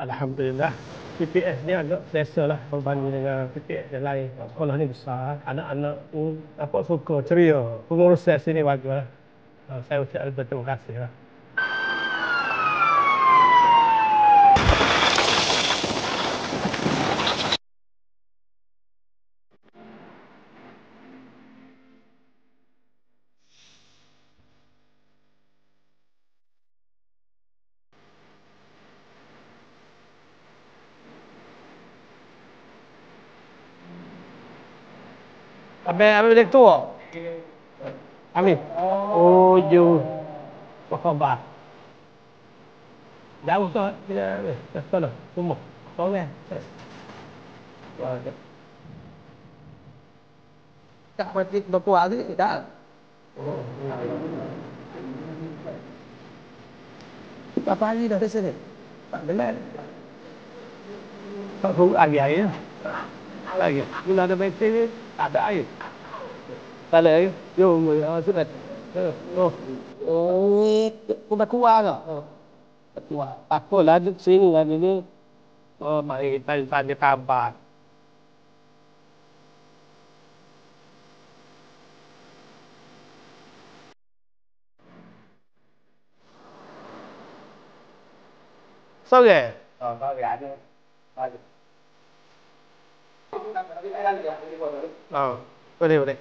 Alhamdulillah. PPS ni agak selesa lah berbanding dengan PPS yang lain. Sekolah ni besar, anak-anak pun nampak suka, ceria. Pengurusan sini bagus lah. Saya ucapkan berterima kasih lah. Abang direktur. Amin. Oh, you. Apa khabar? Jauh ke? Tidak. Dah sana. Semua. Sorang. Tak mati berkuah tu tak. Berapa hari dah di sini? Tak dengar. Tak tahu hari-hari ya. Lagi. Bila ada baik ni, tak ada air. Tak ada air. Yo, sudah. Oh. Oh, kau dah kuah ke? Kuah. Takutlah sini lah ni. Oh, mari kita tanya kabar. Sore. Oh, sore ada. Ada. Oh, boleh boleh.